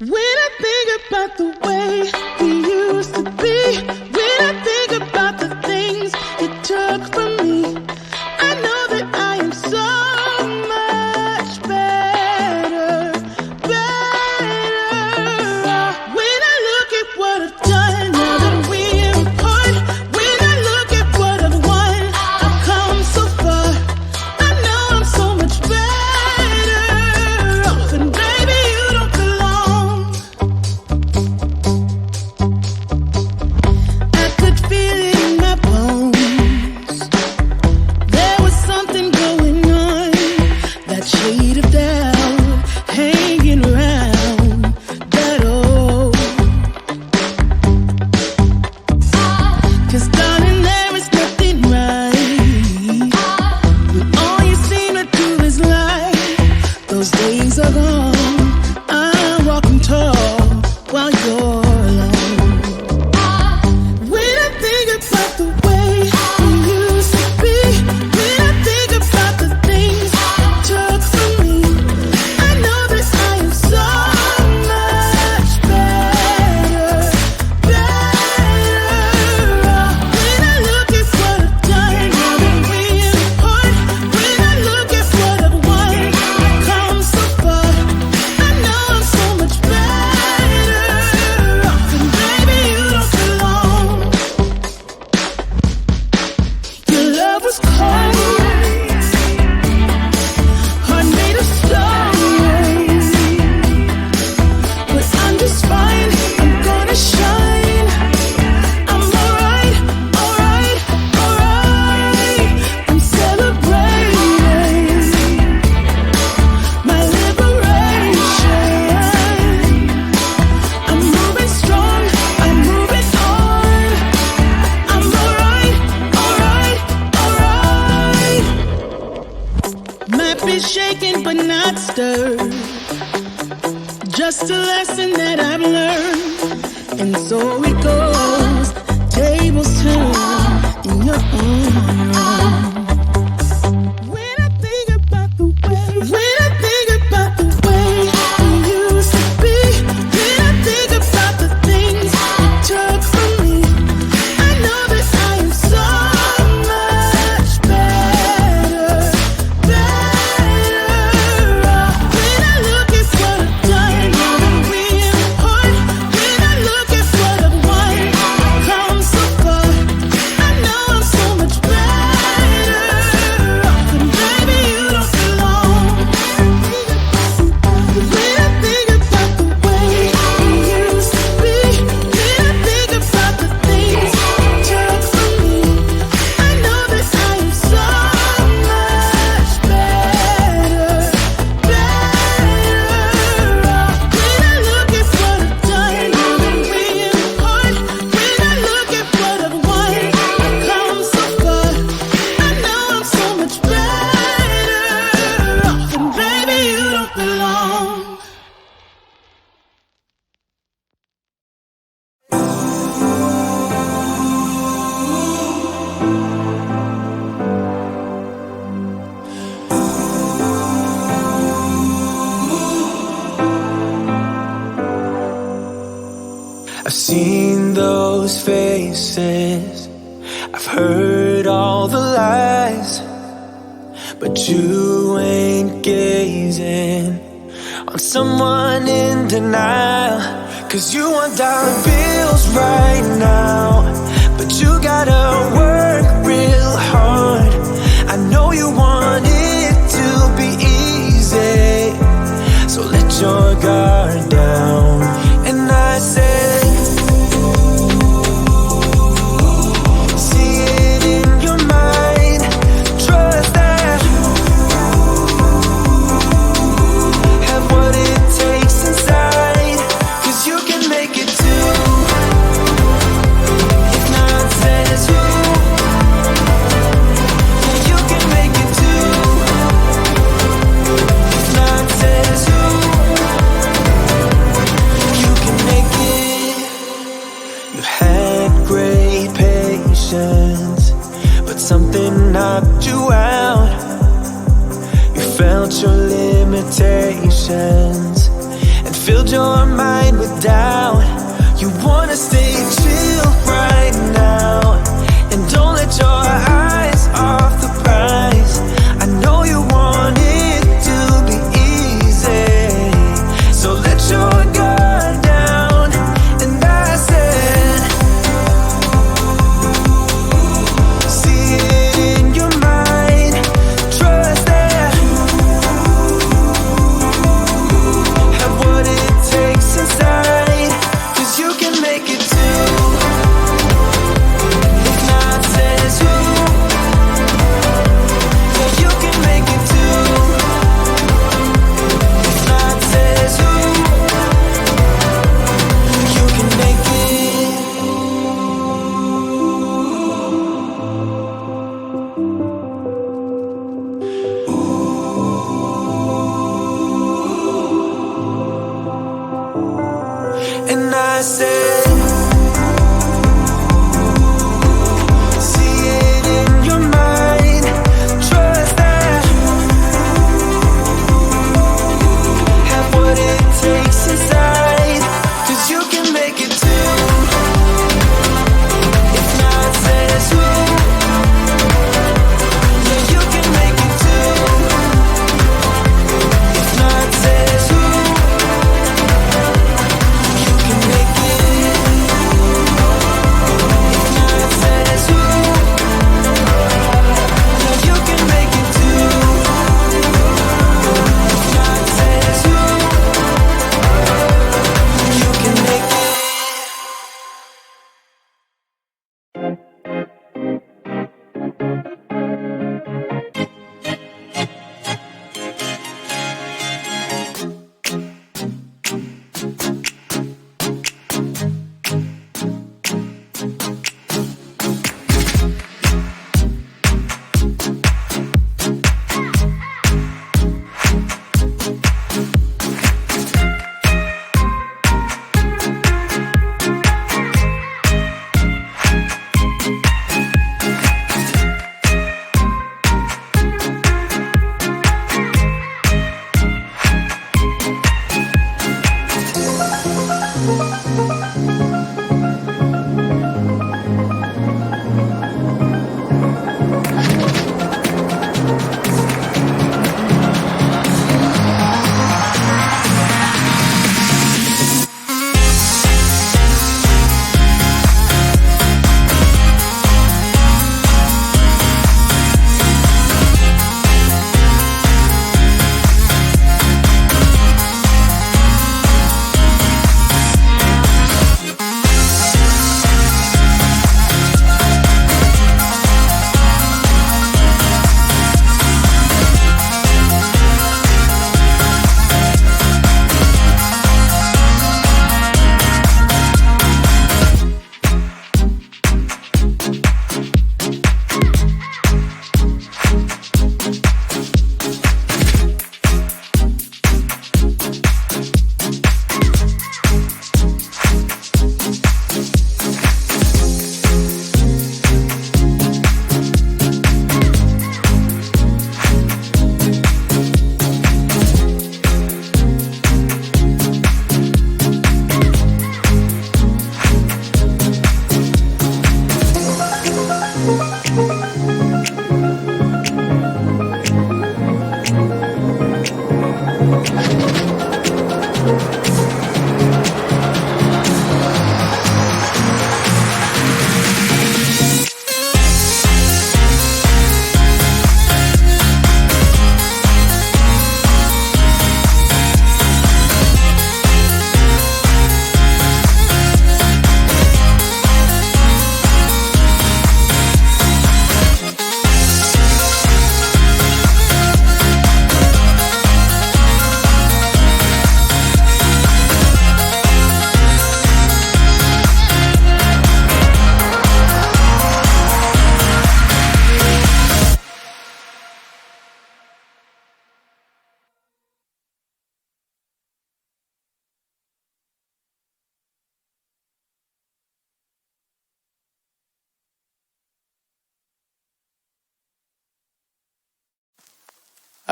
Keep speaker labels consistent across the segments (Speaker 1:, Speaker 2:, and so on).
Speaker 1: When I think about the way we used to be, when I think about the things you took from me, I know that I am so much better, better. When I look at what I've done, now that we're apart, when I look at what I've won, I've come so far. I know I'm so much better off, and baby, you don't belong. I could feel it in my bones. There was something going on, that shade of doubt hanging around that old. 'Cause darling, there is nothing right when all you seem to do is lie. Those days are gone. I'm walking tall while you're alone. When I think about the way we used to be, when I think about the things you took from me, I know that I am so much better, better. When I look at what I've done, now that we're apart, when I look at what I've won, I've come so far. I know I'm so much better off, and baby, you don't belong. Your love was cold, heart made of stone, but I'm just fine. I'm gonna shine. I'm alright, alright, alright. I'm celebrating my liberation. I'm moving strong, I'm moving on. I'm alright, alright, alright. Might be shaken but not stirred. Just a lesson that I've learned. And so it goes. Tables turn in your honor. When I think about the way, when I think about the way we used to be, when I think about the things you took from me, I know that I am so much better, better. When I look at what I've done, now that we're apart, when I look at what I've won, I've come so far. I know I'm so much better off, and baby, you don't belong. When I think about the way we used to be, when I think about the things you took from me, I know that I am so much better, better off. When I look at what I've done, now that we're apart, when I look at what I've won, I've come so far. I know I'm so much better off, and baby, you don't belong.
Speaker 2: I've seen those faces, I've heard all the lies, but you ain't gazing on someone in denial. 'Cause you want dollar bills right now, but you gotta work real hard. I know you want it to be easy, so let your guard down. And I say, see it in your mind, trust that have what it takes inside. 'Cause you can make it too, if not says who. Yeah, you can make it too, if not says who. You can make it. You had great patience, but something knocked you out. You felt your limitations and filled filled your mind with doubt. You wanna stay chill right now, and don't let your eyes off the prize. I know you want it to be easy, so let your guard down. And I said, see it in your mind, trust that have what it takes inside, 'cause you can make it too. If not, says who? Yeah, you can make it too. If not, says who? You can make it. And I said, see it in your mind, trust that have what it takes inside, 'cause you can make it too. If not, says who? Yeah, you can make it too. If not, says who? You can make it. If not, says who? Yeah, you can make it too. If not, says who? You can make it.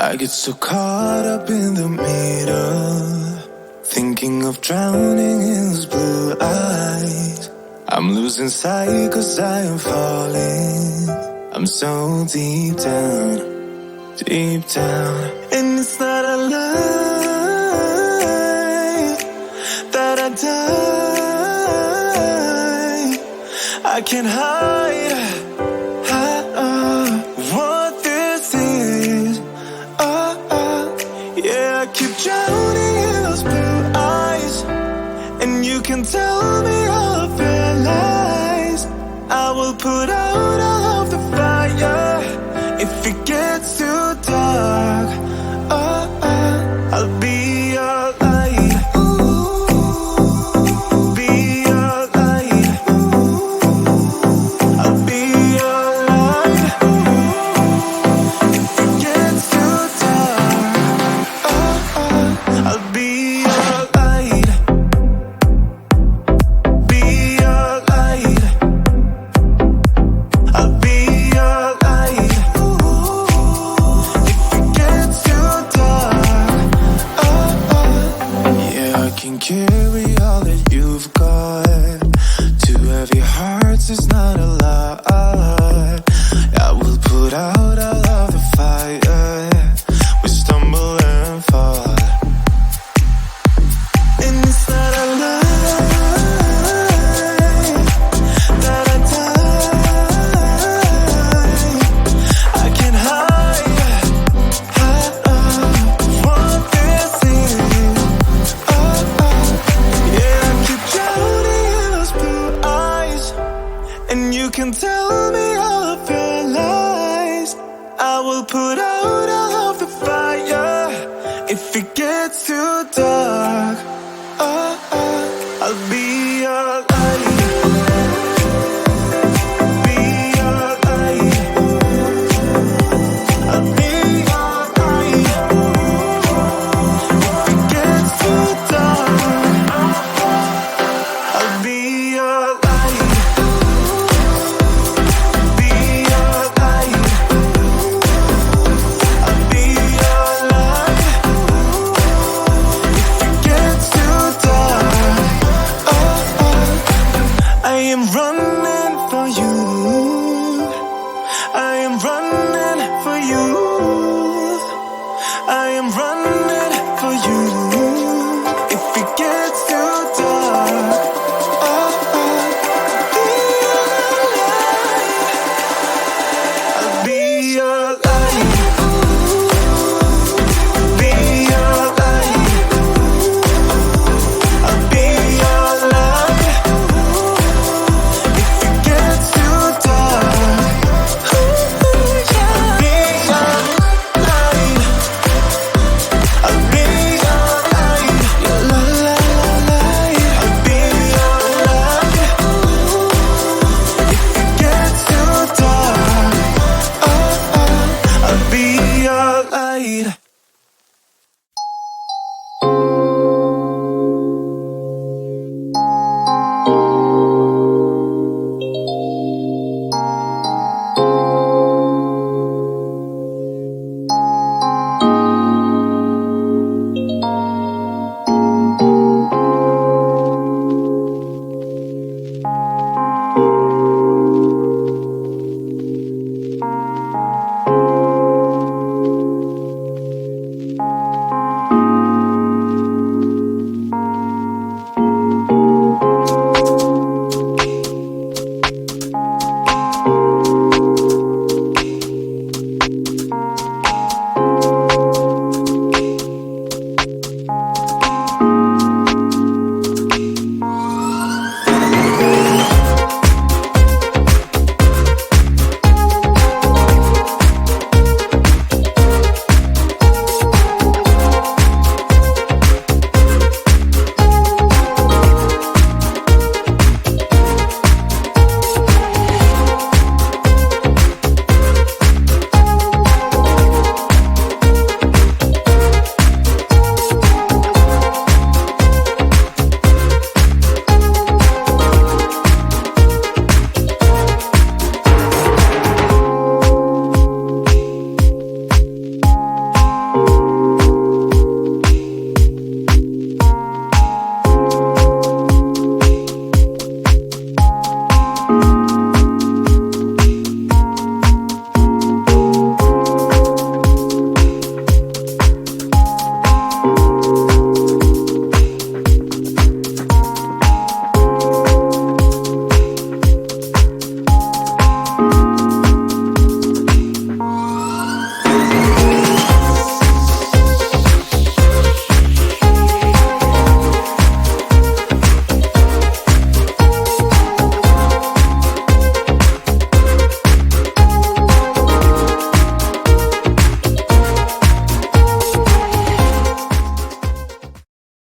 Speaker 3: I get so caught up in the middle,
Speaker 2: thinking of drowning in those blue eyes. I'm losing sight 'cause I am falling. I'm so deep down, deep down. And it's not a lie that I die. I can't hide what this is. Yeah, I keep drowning in those blue eyes, and you can tell me all of your lies. I will put out all of the fire if it gets too dark. I'll be your light. Be your light. I'll be your light. If it gets too dark, I'll be your light. Be your light. I'll be your light. If it gets too dark, yeah, I can carry all that you've got. Two heavy hearts is not a lot. I will put out all of the fire. We stumble and fall. And it's not a lie that I die. I can't hide what this is. Yeah, I keep drowning in those blue eyes, and you can tell me all of your lies. I will put out all of the fire if it gets too dark. I'll be